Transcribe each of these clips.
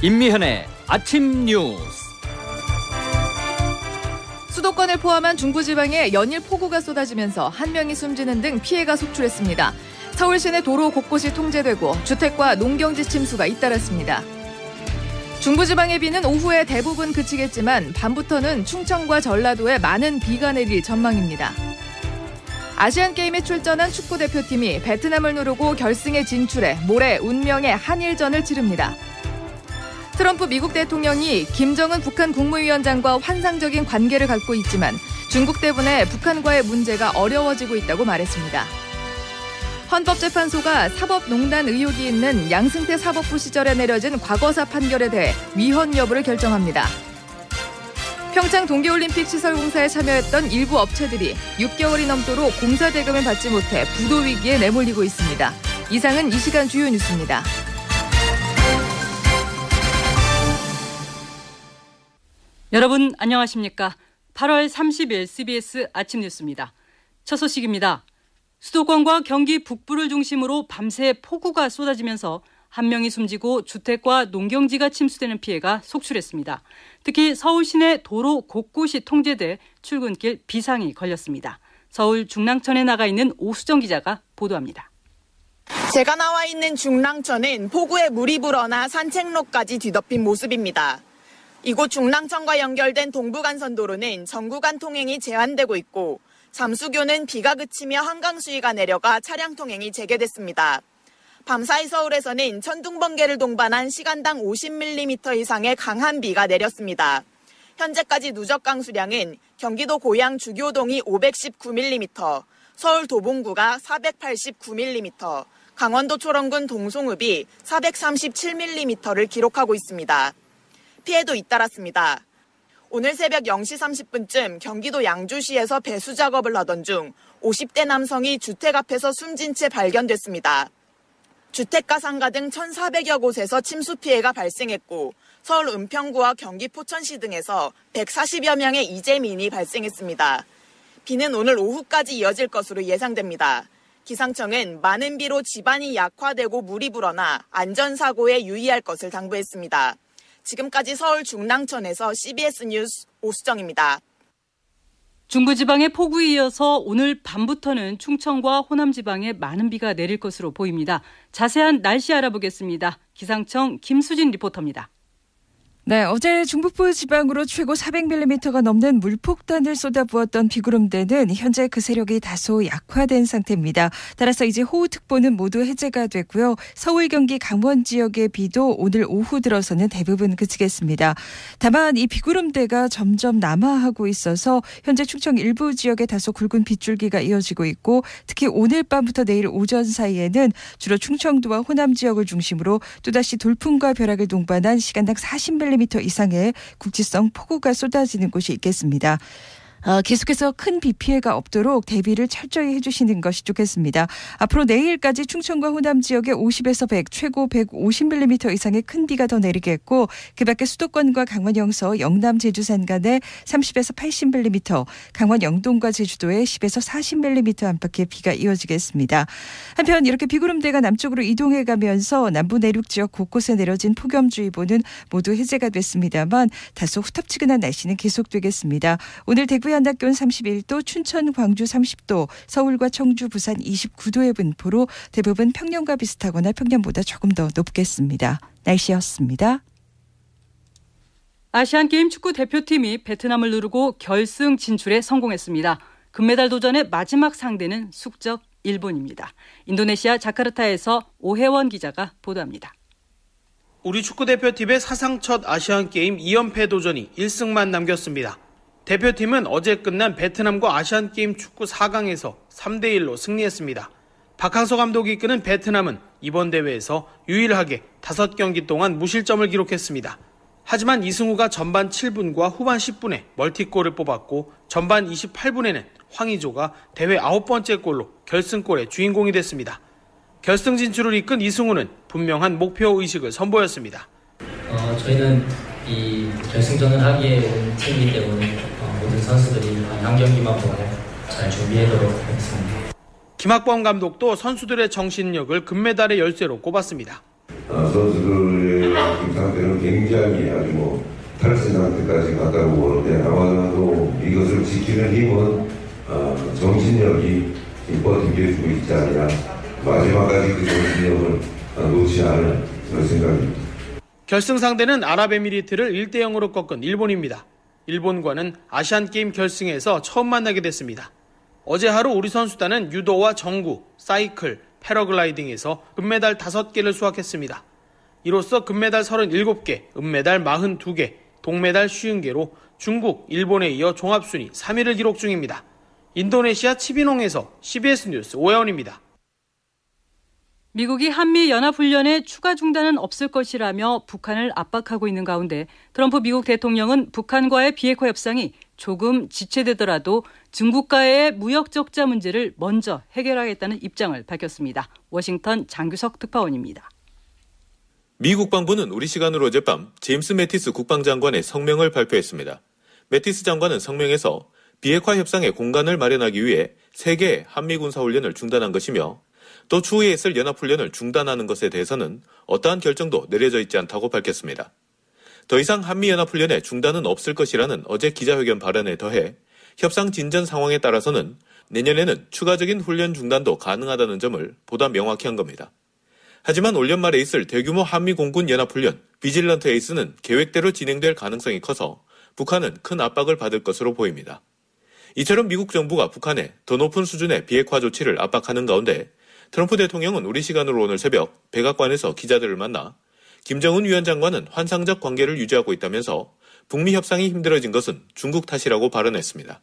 임미현의 아침 뉴스. 수도권을 포함한 중부지방에 연일 폭우가 쏟아지면서 한 명이 숨지는 등 피해가 속출했습니다. 서울 시내 도로 곳곳이 통제되고 주택과 농경지 침수가 잇따랐습니다. 중부지방의 비는 오후에 대부분 그치겠지만 밤부터는 충청과 전라도에 많은 비가 내릴 전망입니다. 아시안게임에 출전한 축구대표팀이 베트남을 누르고 결승에 진출해 모레 운명의 한일전을 치릅니다. 트럼프 미국 대통령이 김정은 북한 국무위원장과 환상적인 관계를 갖고 있지만 중국 때문에 북한과의 문제가 어려워지고 있다고 말했습니다. 헌법재판소가 사법농단 의혹이 있는 양승태 사법부 시절에 내려진 과거사 판결에 대해 위헌 여부를 결정합니다. 평창 동계올림픽 시설공사에 참여했던 일부 업체들이 6개월이 넘도록 공사 대금을 받지 못해 부도 위기에 내몰리고 있습니다. 이상은 이 시간 주요 뉴스입니다. 여러분 안녕하십니까? 8월 30일 CBS 아침 뉴스입니다. 첫 소식입니다. 수도권과 경기 북부를 중심으로 밤새 폭우가 쏟아지면서 한 명이 숨지고 주택과 농경지가 침수되는 피해가 속출했습니다. 특히 서울 시내 도로 곳곳이 통제돼 출근길 비상이 걸렸습니다. 서울 중랑천에 나가 있는 오수정 기자가 보도합니다. 제가 나와 있는 중랑천은 폭우에 물이 불어나 산책로까지 뒤덮인 모습입니다. 이곳 중랑천과 연결된 동부간선도로는 전 구간 통행이 제한되고 있고 잠수교는 비가 그치며 한강 수위가 내려가 차량 통행이 재개됐습니다. 밤사이 서울에서는 천둥번개를 동반한 시간당 50mm 이상의 강한 비가 내렸습니다. 현재까지 누적 강수량은 경기도 고양 주교동이 519mm, 서울 도봉구가 489mm, 강원도 초령군 동송읍이 437mm를 기록하고 있습니다. 피해도 잇따랐습니다. 오늘 새벽 0시 30분쯤 경기도 양주시에서 배수 작업을 하던 중 50대 남성이 주택 앞에서 숨진 채 발견됐습니다. 주택가 상가 등 1,400여 곳에서 침수 피해가 발생했고 서울 은평구와 경기 포천시 등에서 140여 명의 이재민이 발생했습니다. 비는 오늘 오후까지 이어질 것으로 예상됩니다. 기상청은 많은 비로 집안이 약화되고 물이 불어나 안전사고에 유의할 것을 당부했습니다. 지금까지 서울 중랑천에서 CBS 뉴스 오수정입니다. 중부지방의 폭우에 이어서 오늘 밤부터는 충청과 호남지방에 많은 비가 내릴 것으로 보입니다. 자세한 날씨 알아보겠습니다. 기상청 김수진 리포터입니다. 네, 어제 중북부 지방으로 최고 400mm가 넘는 물폭탄을 쏟아부었던 비구름대는 현재 그 세력이 다소 약화된 상태입니다. 따라서 이제 호우특보는 모두 해제가 됐고요. 서울, 경기, 강원 지역의 비도 오늘 오후 들어서는 대부분 그치겠습니다. 다만 이 비구름대가 점점 남하하고 있어서 현재 충청 일부 지역에 다소 굵은 빗줄기가 이어지고 있고 특히 오늘 밤부터 내일 오전 사이에는 주로 충청도와 호남 지역을 중심으로 또다시 돌풍과 벼락을 동반한 시간당 40mm 이상의 국지성 폭우가 쏟아지는 곳이 있겠습니다. 계속해서 큰 비 피해가 없도록 대비를 철저히 해주시는 것이 좋겠습니다. 앞으로 내일까지 충청과 호남 지역에 50에서 100, 최고 150mm 이상의 큰 비가 더 내리겠고 그 밖에 수도권과 강원 영서, 영남 제주 산간에 30에서 80mm, 강원 영동과 제주도에 10에서 40mm 안팎의 비가 이어지겠습니다. 한편 이렇게 비구름대가 남쪽으로 이동해가면서 남부 내륙 지역 곳곳에 내려진 폭염주의보는 모두 해제가 됐습니다만 다소 후텁지근한 날씨는 계속되겠습니다. 오늘 대구의 한낮 기온 31도, 춘천, 광주 30도, 서울과 청주, 부산 29도의 분포로 대부분 평년과 비슷하거나 평년보다 조금 더 높겠습니다. 날씨였습니다. 아시안게임 축구 대표팀이 베트남을 누르고 결승 진출에 성공했습니다. 금메달 도전의 마지막 상대는 숙적 일본입니다. 인도네시아 자카르타에서 오혜원 기자가 보도합니다. 우리 축구대표팀의 사상 첫 아시안게임 2연패 도전이 1승만 남겼습니다. 대표팀은 어제 끝난 베트남과 아시안게임 축구 4강에서 3대1로 승리했습니다. 박항서 감독이 이끄는 베트남은 이번 대회에서 유일하게 5경기 동안 무실점을 기록했습니다. 하지만 이승우가 전반 7분과 후반 10분에 멀티골을 뽑았고 전반 28분에는 황의조가 대회 9번째 골로 결승골의 주인공이 됐습니다. 결승 진출을 이끈 이승우는 분명한 목표의식을 선보였습니다. 저희는 이 결승전을 하기에 온 팀이기 때문에 모든 선수들이 한 경기만 보고 잘 준비하도록 하겠습니다. 김학범 감독도 선수들의 정신력을 금메달의 열쇠로 꼽았습니다. 선수들의 지금 상태는 굉장히 아주 탈진 상태까지 갔다고 보는데 아마도 이것을 지키는 힘은 정신력이 버티게 있지 않냐. 마지막까지 그 정신력을 놓지 않을 그런 생각입니다. 결승 상대는 아랍에미리트를 1대0으로 꺾은 일본입니다. 일본과는 아시안게임 결승에서 처음 만나게 됐습니다. 어제 하루 우리 선수단은 유도와 정구, 사이클, 패러글라이딩에서 금메달 5개를 수확했습니다. 이로써 금메달 37개, 은메달 42개, 동메달 50개로 중국, 일본에 이어 종합순위 3위를 기록 중입니다. 인도네시아 치비농에서 CBS 뉴스 오해원입니다. 미국이 한미연합훈련의 추가 중단은 없을 것이라며 북한을 압박하고 있는 가운데 트럼프 미국 대통령은 북한과의 비핵화 협상이 조금 지체되더라도 중국과의 무역 적자 문제를 먼저 해결하겠다는 입장을 밝혔습니다. 워싱턴 장규석 특파원입니다. 미 국방부는 우리 시간으로 어젯밤 제임스 매티스 국방장관의 성명을 발표했습니다. 매티스 장관은 성명에서 비핵화 협상에 공간을 마련하기 위해 3개의 한미 군사훈련을 중단한 것이며 또 추후에 있을 연합훈련을 중단하는 것에 대해서는 어떠한 결정도 내려져 있지 않다고 밝혔습니다. 더 이상 한미연합훈련의 중단은 없을 것이라는 어제 기자회견 발언에 더해 협상 진전 상황에 따라서는 내년에는 추가적인 훈련 중단도 가능하다는 점을 보다 명확히 한 겁니다. 하지만 올 연말에 있을 대규모 한미 공군 연합훈련 비질런트 에이스는 계획대로 진행될 가능성이 커서 북한은 큰 압박을 받을 것으로 보입니다. 이처럼 미국 정부가 북한에 더 높은 수준의 비핵화 조치를 압박하는 가운데 트럼프 대통령은 우리 시간으로 오늘 새벽 백악관에서 기자들을 만나 김정은 위원장과는 환상적 관계를 유지하고 있다면서 북미 협상이 힘들어진 것은 중국 탓이라고 발언했습니다.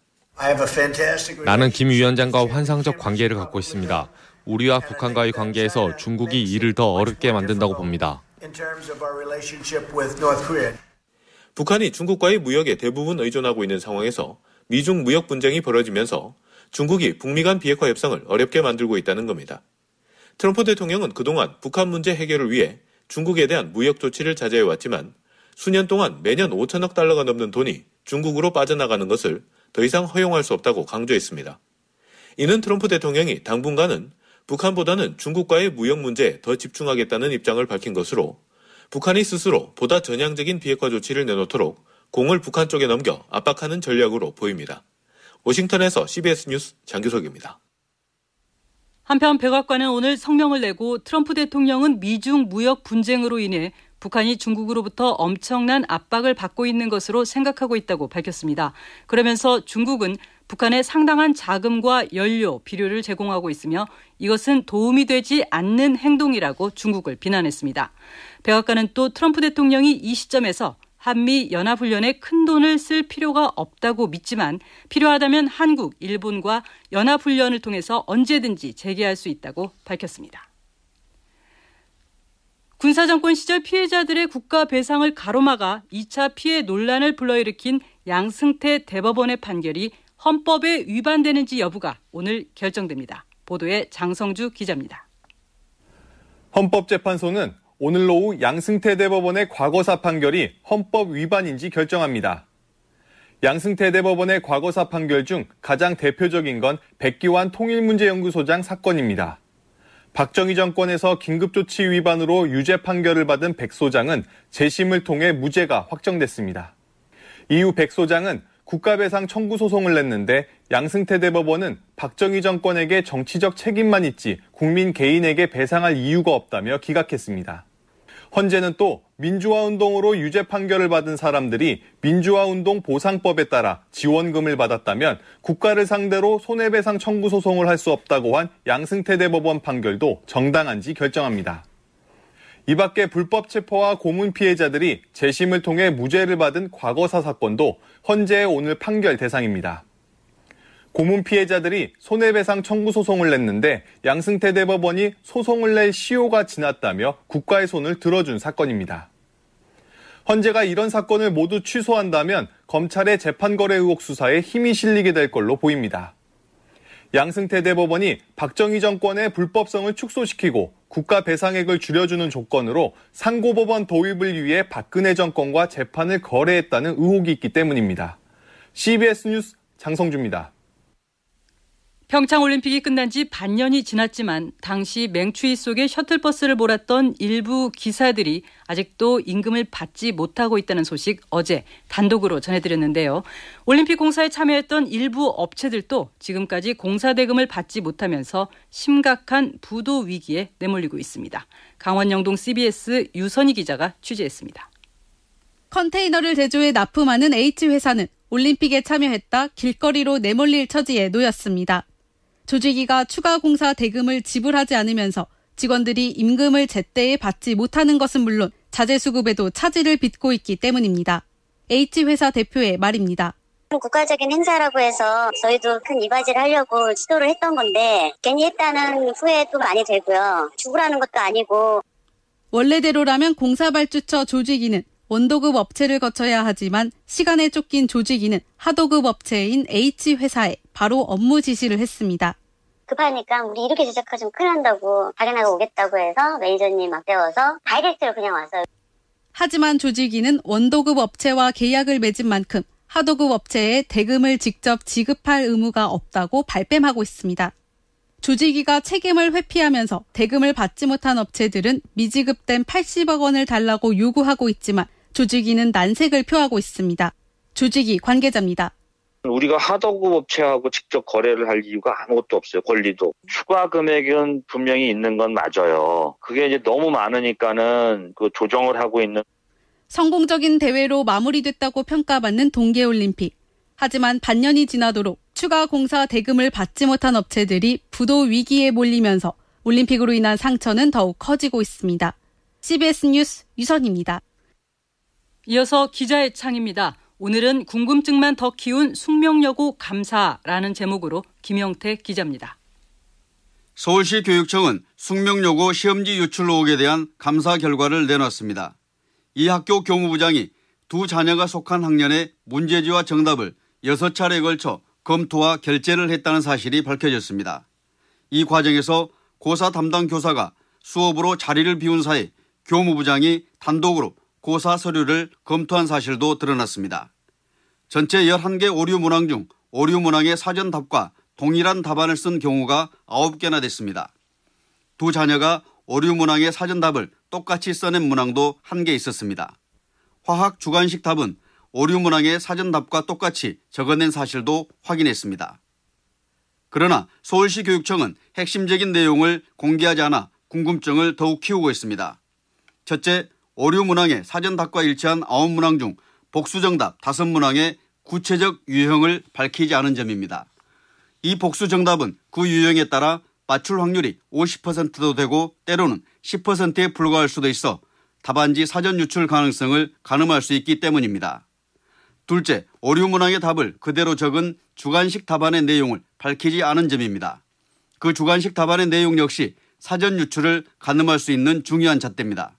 나는 김 위원장과 환상적 관계를 갖고 있습니다. 우리와 북한과의 관계에서 중국이 이를 더 어렵게 만든다고 봅니다. 북한이 중국과의 무역에 대부분 의존하고 있는 상황에서 미중 무역 분쟁이 벌어지면서 중국이 북미 간 비핵화 협상을 어렵게 만들고 있다는 겁니다. 트럼프 대통령은 그동안 북한 문제 해결을 위해 중국에 대한 무역 조치를 자제해왔지만 수년 동안 매년 5천억 달러가 넘는 돈이 중국으로 빠져나가는 것을 더 이상 허용할 수 없다고 강조했습니다. 이는 트럼프 대통령이 당분간은 북한보다는 중국과의 무역 문제에 더 집중하겠다는 입장을 밝힌 것으로 북한이 스스로 보다 전향적인 비핵화 조치를 내놓도록 공을 북한 쪽에 넘겨 압박하는 전략으로 보입니다. 워싱턴에서 CBS 뉴스 장규석입니다. 한편 백악관은 오늘 성명을 내고 트럼프 대통령은 미중 무역 분쟁으로 인해 북한이 중국으로부터 엄청난 압박을 받고 있는 것으로 생각하고 있다고 밝혔습니다. 그러면서 중국은 북한에 상당한 자금과 연료, 비료를 제공하고 있으며 이것은 도움이 되지 않는 행동이라고 중국을 비난했습니다. 백악관은 또 트럼프 대통령이 이 시점에서 한미 연합훈련에 큰 돈을 쓸 필요가 없다고 믿지만 필요하다면 한국, 일본과 연합훈련을 통해서 언제든지 재개할 수 있다고 밝혔습니다. 군사정권 시절 피해자들의 국가 배상을 가로막아 2차 피해 논란을 불러일으킨 양승태 대법원의 판결이 헌법에 위반되는지 여부가 오늘 결정됩니다. 보도에 장성주 기자입니다. 헌법재판소는 오늘 오후 양승태 대법원의 과거사 판결이 헌법 위반인지 결정합니다. 양승태 대법원의 과거사 판결 중 가장 대표적인 건 백기환 통일문제연구소장 사건입니다. 박정희 정권에서 긴급조치 위반으로 유죄 판결을 받은 백 소장은 재심을 통해 무죄가 확정됐습니다. 이후 백 소장은 국가배상 청구 소송을 냈는데 양승태 대법원은 박정희 정권에게 정치적 책임만 있지 국민 개인에게 배상할 이유가 없다며 기각했습니다. 헌재는 또 민주화운동으로 유죄 판결을 받은 사람들이 민주화운동 보상법에 따라 지원금을 받았다면 국가를 상대로 손해배상 청구 소송을 할 수 없다고 한 양승태 대법원 판결도 정당한지 결정합니다. 이 밖에 불법 체포와 고문 피해자들이 재심을 통해 무죄를 받은 과거사 사건도 헌재의 오늘 판결 대상입니다. 고문 피해자들이 손해배상 청구 소송을 냈는데 양승태 대법원이 소송을 낼 시효가 지났다며 국가의 손을 들어준 사건입니다. 헌재가 이런 사건을 모두 취소한다면 검찰의 재판거래 의혹 수사에 힘이 실리게 될 걸로 보입니다. 양승태 대법원이 박정희 정권의 불법성을 축소시키고 국가 배상액을 줄여주는 조건으로 상고법원 도입을 위해 박근혜 정권과 재판을 거래했다는 의혹이 있기 때문입니다. CBS 뉴스 장성주입니다. 평창올림픽이 끝난 지 반년이 지났지만 당시 맹추위 속에 셔틀버스를 몰았던 일부 기사들이 아직도 임금을 받지 못하고 있다는 소식 어제 단독으로 전해드렸는데요. 올림픽 공사에 참여했던 일부 업체들도 지금까지 공사 대금을 받지 못하면서 심각한 부도 위기에 내몰리고 있습니다. 강원 영동 CBS 유선희 기자가 취재했습니다. 컨테이너를 제조해 납품하는 H회사는 올림픽에 참여했다 길거리로 내몰릴 처지에 놓였습니다. 조직위가 추가 공사 대금을 지불하지 않으면서 직원들이 임금을 제때에 받지 못하는 것은 물론 자재 수급에도 차질을 빚고 있기 때문입니다. H회사 대표의 말입니다. 국가적인 행사라고 해서 저희도 큰 이바지를 하려고 시도를 했던 건데 괜히 했다는 후회도 많이 되고요. 죽으라는 것도 아니고. 원래대로라면 공사발주처 조직위는 원도급 업체를 거쳐야 하지만 시간에 쫓긴 조직위는 하도급 업체인 H회사에 바로 업무 지시를 했습니다. 급하니까 우리 이렇게 제작하시면 큰일 난다고 발행하고 오겠다고 해서 매니저님 앞세워서 다이렉트로 그냥 왔어요. 하지만 조직위는 원도급 업체와 계약을 맺은 만큼 하도급 업체에 대금을 직접 지급할 의무가 없다고 발뺌하고 있습니다. 조직위가 책임을 회피하면서 대금을 받지 못한 업체들은 미지급된 80억 원을 달라고 요구하고 있지만 조직위는 난색을 표하고 있습니다. 조직위 관계자입니다. 우리가 하도급 업체하고 직접 거래를 할 이유가 아무것도 없어요. 권리도. 추가 금액은 분명히 있는 건 맞아요. 그게 이제 너무 많으니까는 그 조정을 하고 있는. 성공적인 대회로 마무리됐다고 평가받는 동계올림픽. 하지만 반년이 지나도록 추가 공사 대금을 받지 못한 업체들이 부도 위기에 몰리면서 올림픽으로 인한 상처는 더욱 커지고 있습니다. CBS 뉴스 유선입니다. 이어서 기자의 창입니다. 오늘은 궁금증만 더 키운 숙명여고 감사라는 제목으로 김영태 기자입니다. 서울시 교육청은 숙명여고 시험지 유출 의혹에 대한 감사 결과를 내놨습니다. 이 학교 교무부장이 두 자녀가 속한 학년의 문제지와 정답을 6차례에 걸쳐 검토와 결재를 했다는 사실이 밝혀졌습니다. 이 과정에서 고사 담당 교사가 수업으로 자리를 비운 사이 교무부장이 단독으로 고사 서류를 검토한 사실도 드러났습니다. 전체 11개 오류 문항 중 오류 문항의 사전 답과 동일한 답안을 쓴 경우가 9개나 됐습니다. 두 자녀가 오류 문항의 사전 답을 똑같이 써낸 문항도 1개 있었습니다. 화학 주관식 답은 오류 문항의 사전 답과 똑같이 적어낸 사실도 확인했습니다. 그러나 서울시 교육청은 핵심적인 내용을 공개하지 않아 궁금증을 더욱 키우고 있습니다. 첫째, 오류 문항의 사전 답과 일치한 9문항 중 복수정답 5문항의 구체적 유형을 밝히지 않은 점입니다. 이 복수정답은 그 유형에 따라 맞출 확률이 50%도 되고 때로는 10%에 불과할 수도 있어 답안지 사전 유출 가능성을 가늠할 수 있기 때문입니다. 둘째, 오류 문항의 답을 그대로 적은 주관식 답안의 내용을 밝히지 않은 점입니다. 그 주관식 답안의 내용 역시 사전 유출을 가늠할 수 있는 중요한 잣대입니다.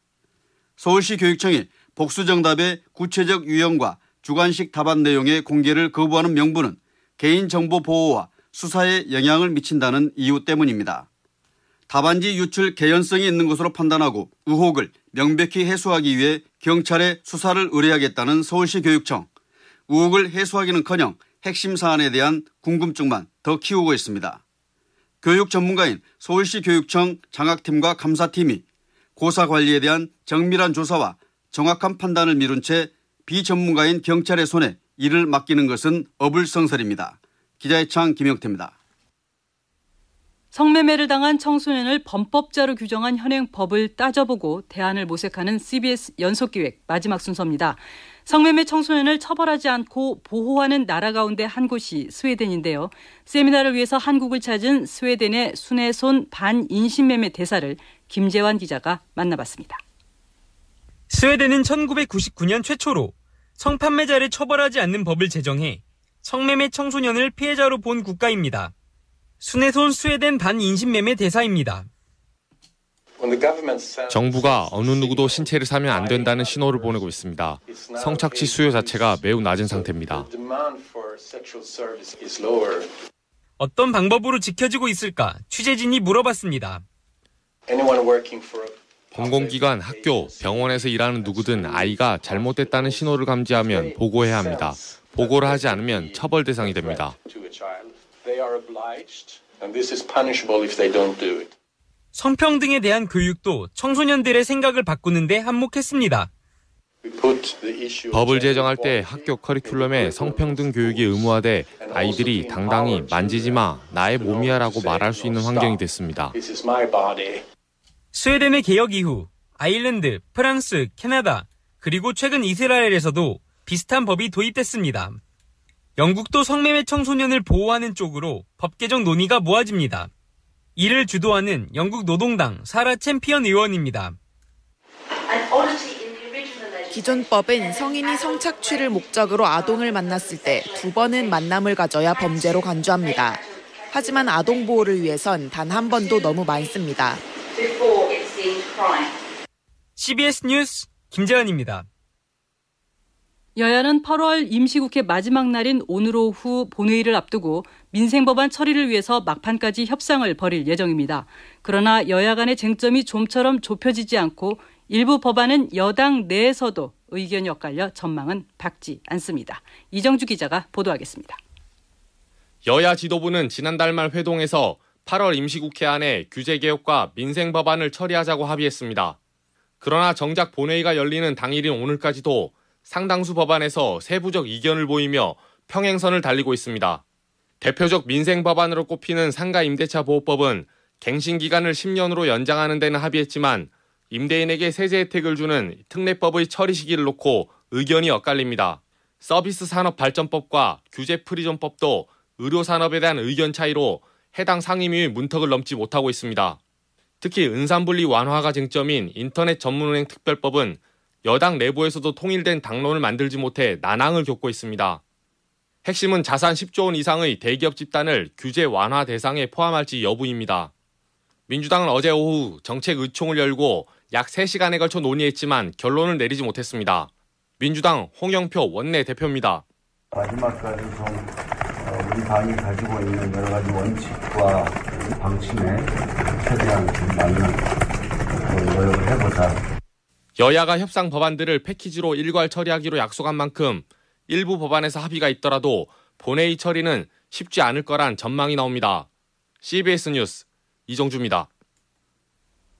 서울시 교육청이 복수정답의 구체적 유형과 주관식 답안 내용의 공개를 거부하는 명분은 개인정보 보호와 수사에 영향을 미친다는 이유 때문입니다. 답안지 유출 개연성이 있는 것으로 판단하고 의혹을 명백히 해소하기 위해 경찰에 수사를 의뢰하겠다는 서울시 교육청. 의혹을 해소하기는커녕 핵심 사안에 대한 궁금증만 더 키우고 있습니다. 교육 전문가인 서울시 교육청 장학팀과 감사팀이 고사 관리에 대한 정밀한 조사와 정확한 판단을 미룬 채 비전문가인 경찰의 손에 이를 맡기는 것은 어불성설입니다. 기자의 창 김영태입니다. 성매매를 당한 청소년을 범법자로 규정한 현행법을 따져보고 대안을 모색하는 CBS 연속기획 마지막 순서입니다. 성매매 청소년을 처벌하지 않고 보호하는 나라 가운데 한 곳이 스웨덴인데요. 세미나를 위해서 한국을 찾은 스웨덴의 순애손 반인신매매 대사를 김재환 기자가 만나봤습니다. 스웨덴은 1999년 최초로 성판매자를 처벌하지 않는 법을 제정해 성매매 청소년을 피해자로 본 국가입니다. 순애손 스웨덴 반인신매매 대사입니다. 정부가 어느 누구도 신체를 사면 안 된다는 신호를 보내고 있습니다. 성착취 수요 자체가 매우 낮은 상태입니다. 어떤 방법으로 지켜지고 있을까 취재진이 물어봤습니다. 공공기관, 학교, 병원에서 일하는 누구든 아이가 잘못됐다는 신호를 감지하면 보고해야 합니다. 보고를 하지 않으면 처벌 대상이 됩니다. 성평등에 대한 교육도 청소년들의 생각을 바꾸는데 한몫했습니다. 법을 제정할 때 학교 커리큘럼에 성평등 교육이 의무화돼 아이들이 당당히 만지지 마, 나의 몸이야라고 말할 수 있는 환경이 됐습니다. 스웨덴의 개혁 이후 아일랜드, 프랑스, 캐나다, 그리고 최근 이스라엘에서도 비슷한 법이 도입됐습니다. 영국도 성매매 청소년을 보호하는 쪽으로 법 개정 논의가 모아집니다. 이를 주도하는 영국 노동당 사라 챔피언 의원입니다. 기존 법은 성인이 성착취를 목적으로 아동을 만났을 때 2번은 만남을 가져야 범죄로 간주합니다. 하지만 아동 보호를 위해선 단 한 번도 너무 많습니다. CBS 뉴스 김재환입니다. 여야는 8월 임시국회 마지막 날인 오늘 오후 본회의를 앞두고 민생법안 처리를 위해서 막판까지 협상을 벌일 예정입니다. 그러나 여야 간의 쟁점이 좀처럼 좁혀지지 않고 일부 법안은 여당 내에서도 의견이 엇갈려 전망은 밝지 않습니다. 이정주 기자가 보도하겠습니다. 여야 지도부는 지난달 말 회동에서 8월 임시국회 안에 규제개혁과 민생법안을 처리하자고 합의했습니다. 그러나 정작 본회의가 열리는 당일인 오늘까지도 상당수 법안에서 세부적 이견을 보이며 평행선을 달리고 있습니다. 대표적 민생법안으로 꼽히는 상가임대차 보호법은 갱신기간을 10년으로 연장하는 데는 합의했지만 임대인에게 세제 혜택을 주는 특례법의 처리 시기를 놓고 의견이 엇갈립니다. 서비스 산업 발전법과 규제 프리존법도 의료산업에 대한 의견 차이로 해당 상임위의 문턱을 넘지 못하고 있습니다. 특히 은산분리 완화가 쟁점인 인터넷 전문은행 특별법은 여당 내부에서도 통일된 당론을 만들지 못해 난항을 겪고 있습니다. 핵심은 자산 10조 원 이상의 대기업 집단을 규제 완화 대상에 포함할지 여부입니다. 민주당은 어제 오후 정책의총을 열고 약 3시간에 걸쳐 논의했지만 결론을 내리지 못했습니다. 민주당 홍영표 원내대표입니다. 마지막까지 우리 당이 가지고 있는 여러 가지 원칙과 방침에 최대한 맞는 노력을 해보자. 여야가 협상 법안들을 패키지로 일괄 처리하기로 약속한 만큼 일부 법안에서 합의가 있더라도 본회의 처리는 쉽지 않을 거란 전망이 나옵니다. CBS 뉴스 이정주입니다.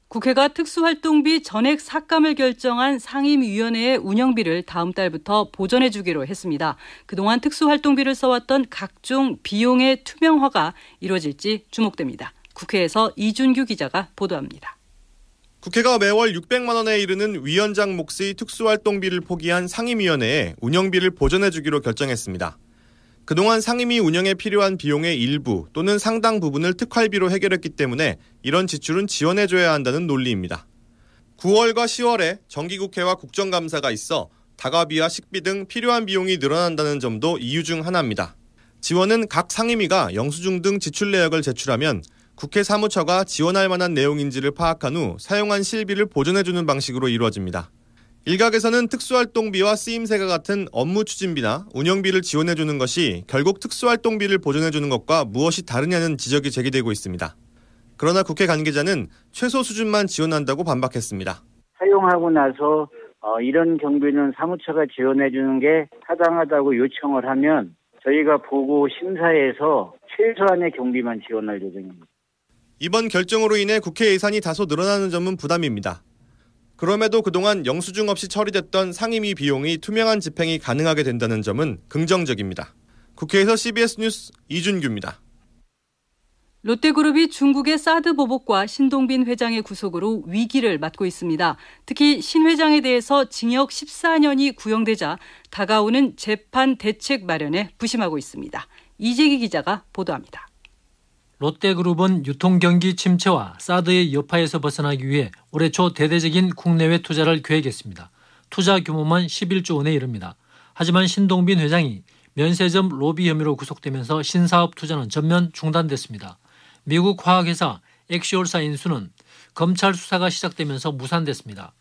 국회가 특수활동비 전액 삭감을 결정한 상임위원회의 운영비를 다음 달부터 보전해 주기로 했습니다. 그동안 특수활동비를 써왔던 각종 비용의 투명화가 이루어질지 주목됩니다. 국회에서 이준규 기자가 보도합니다. 국회가 매월 600만 원에 이르는 위원장 몫의 특수활동비를 포기한 상임위원회에 운영비를 보전해 주기로 결정했습니다. 그동안 상임위 운영에 필요한 비용의 일부 또는 상당 부분을 특활비로 해결했기 때문에 이런 지출은 지원해줘야 한다는 논리입니다. 9월과 10월에 정기국회와 국정감사가 있어 다가비와 식비 등 필요한 비용이 늘어난다는 점도 이유 중 하나입니다. 지원은 각 상임위가 영수증 등 지출 내역을 제출하면 국회 사무처가 지원할 만한 내용인지를 파악한 후 사용한 실비를 보전해주는 방식으로 이루어집니다. 일각에서는 특수활동비와 쓰임새가 같은 업무 추진비나 운영비를 지원해주는 것이 결국 특수활동비를 보전해주는 것과 무엇이 다르냐는 지적이 제기되고 있습니다. 그러나 국회 관계자는 최소 수준만 지원한다고 반박했습니다. 사용하고 나서 이런 경비는 사무처가 지원해주는 게 타당하다고 요청을 하면 저희가 보고 심사해서 최소한의 경비만 지원할 예정입니다. 이번 결정으로 인해 국회 예산이 다소 늘어나는 점은 부담입니다. 그럼에도 그동안 영수증 없이 처리됐던 상임위 비용이 투명한 집행이 가능하게 된다는 점은 긍정적입니다. 국회에서 CBS 뉴스 이준규입니다. 롯데그룹이 중국의 사드 보복과 신동빈 회장의 구속으로 위기를 맞고 있습니다. 특히 신 회장에 대해서 징역 14년이 구형되자 다가오는 재판 대책 마련에 부심하고 있습니다. 이재기 기자가 보도합니다. 롯데그룹은 유통경기 침체와 사드의 여파에서 벗어나기 위해 올해 초 대대적인 국내외 투자를 계획했습니다. 투자 규모만 11조 원에 이릅니다. 하지만 신동빈 회장이 면세점 로비 혐의로 구속되면서 신사업 투자는 전면 중단됐습니다. 미국 화학회사 엑시올사 인수는 검찰 수사가 시작되면서 무산됐습니다.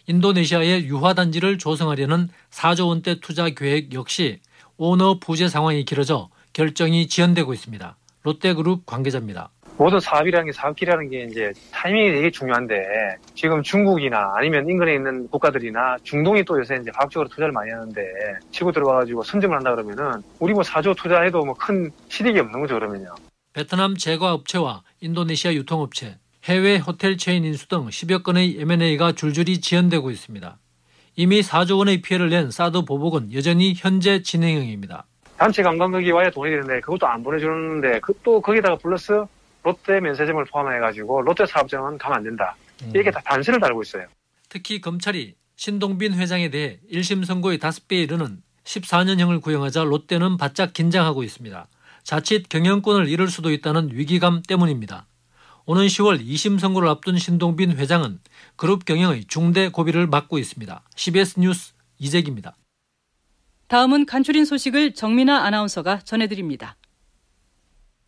인도네시아의 유화단지를 조성하려는 4조 원대 투자 계획 역시 오너 부재 상황이 길어져 결정이 지연되고 있습니다. 롯데그룹 관계자입니다. 모든 사업이라는 게 사업길이라는 게 이제 타이밍이 되게 중요한데 지금 중국이나 아니면 인근에 있는 국가들이나 중동이 또 요새 이제 과학적으로 투자를 많이 하는데 치고 들어와가지고 선점을 한다 그러면은 우리 뭐 4조 투자해도 뭐 큰 실익이 없는 거죠 그러면요. 베트남 제과업체와 인도네시아 유통업체, 해외 호텔 체인 인수 등 10여 건의 M&A가 줄줄이 지연되고 있습니다. 이미 4조 원의 피해를 낸 사드 보복은 여전히 현재 진행형입니다. 단체 관광객이 와야 돈이 되는데 그것도 안 보내주는데 또 거기다가 플러스 롯데 면세점을 포함해가지고 롯데 사업장은 가면 안 된다. 이게 다 단서를 달고 있어요. 특히 검찰이 신동빈 회장에 대해 1심 선고의 5배에 이르는 14년형을 구형하자 롯데는 바짝 긴장하고 있습니다. 자칫 경영권을 잃을 수도 있다는 위기감 때문입니다. 오는 10월 2심 선고를 앞둔 신동빈 회장은 그룹 경영의 중대 고비를 맞고 있습니다. CBS 뉴스 이재기입니다. 다음은 간추린 소식을 정민아 아나운서가 전해드립니다.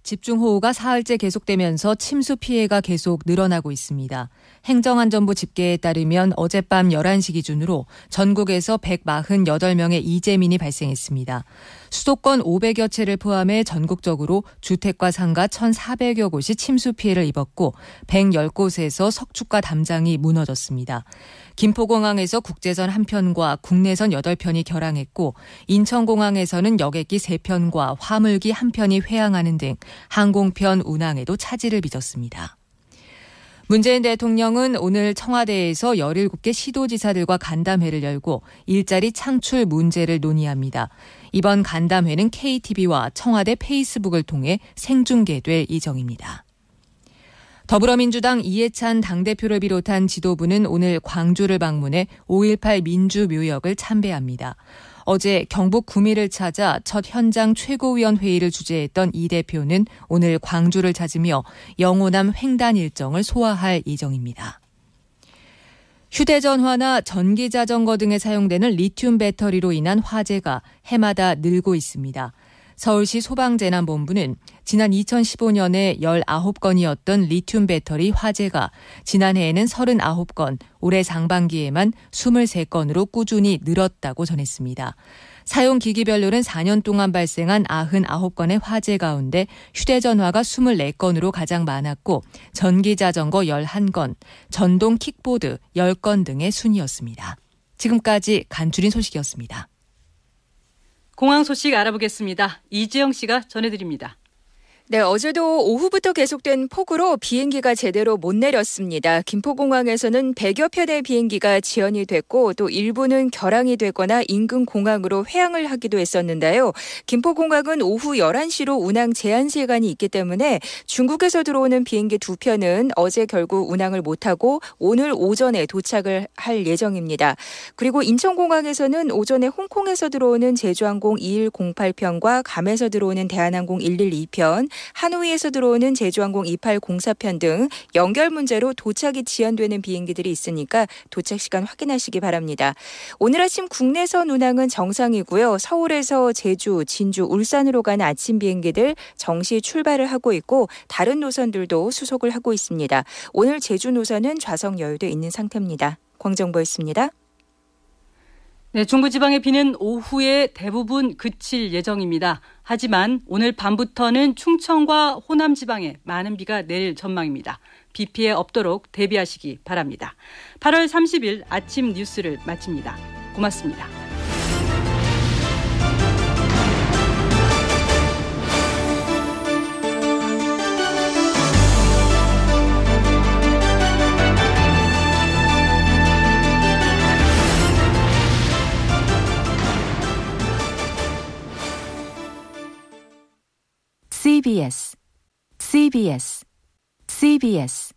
집중호우가 사흘째 계속되면서 침수 피해가 계속 늘어나고 있습니다. 행정안전부 집계에 따르면 어젯밤 11시 기준으로 전국에서 148명의 이재민이 발생했습니다. 수도권 500여 채를 포함해 전국적으로 주택과 상가 1,400여 곳이 침수 피해를 입었고 110곳에서 석축과 담장이 무너졌습니다. 김포공항에서 국제선 1편과 국내선 8편이 결항했고 인천공항에서는 여객기 3편과 화물기 1편이 회항하는 등 항공편 운항에도 차질을 빚었습니다. 문재인 대통령은 오늘 청와대에서 17개 시도지사들과 간담회를 열고 일자리 창출 문제를 논의합니다. 이번 간담회는 KTV와 청와대 페이스북을 통해 생중계될 예정입니다. 더불어민주당 이해찬 당대표를 비롯한 지도부는 오늘 광주를 방문해 5.18 민주묘역을 참배합니다. 어제 경북 구미를 찾아 첫 현장 최고위원 회의를 주재했던 이 대표는 오늘 광주를 찾으며 영호남 횡단 일정을 소화할 예정입니다. 휴대전화나 전기자전거 등에 사용되는 리튬 배터리로 인한 화재가 해마다 늘고 있습니다. 서울시 소방재난본부는 지난 2015년에 19건이었던 리튬 배터리 화재가 지난해에는 39건, 올해 상반기에만 23건으로 꾸준히 늘었다고 전했습니다. 사용 기기별로는 4년 동안 발생한 99건의 화재 가운데 휴대전화가 24건으로 가장 많았고 전기자전거 11건, 전동 킥보드 10건 등의 순이었습니다. 지금까지 간추린 소식이었습니다. 공항 소식 알아보겠습니다. 이지영 씨가 전해드립니다. 네, 어제도 오후부터 계속된 폭우로 비행기가 제대로 못 내렸습니다. 김포공항에서는 100여 편의 비행기가 지연이 됐고 또 일부는 결항이 되거나 인근 공항으로 회항을 하기도 했었는데요. 김포공항은 오후 11시로 운항 제한 시간이 있기 때문에 중국에서 들어오는 비행기 2편은 어제 결국 운항을 못하고 오늘 오전에 도착을 할 예정입니다. 그리고 인천공항에서는 오전에 홍콩에서 들어오는 제주항공 2108편과 감에서 들어오는 대한항공 112편, 하노이에서 들어오는 제주항공 2804편 등 연결 문제로 도착이 지연되는 비행기들이 있으니까 도착 시간 확인하시기 바랍니다. 오늘 아침 국내선 운항은 정상이고요. 서울에서 제주, 진주, 울산으로 가는 아침 비행기들 정시 출발을 하고 있고 다른 노선들도 수속을 하고 있습니다. 오늘 제주 노선은 좌석 여유도 있는 상태입니다. 광정보였습니다. 네, 중부지방의 비는 오후에 대부분 그칠 예정입니다. 하지만 오늘 밤부터는 충청과 호남 지방에 많은 비가 내릴 전망입니다. 비 피해 없도록 대비하시기 바랍니다. 8월 30일 아침 뉴스를 마칩니다. 고맙습니다. CBS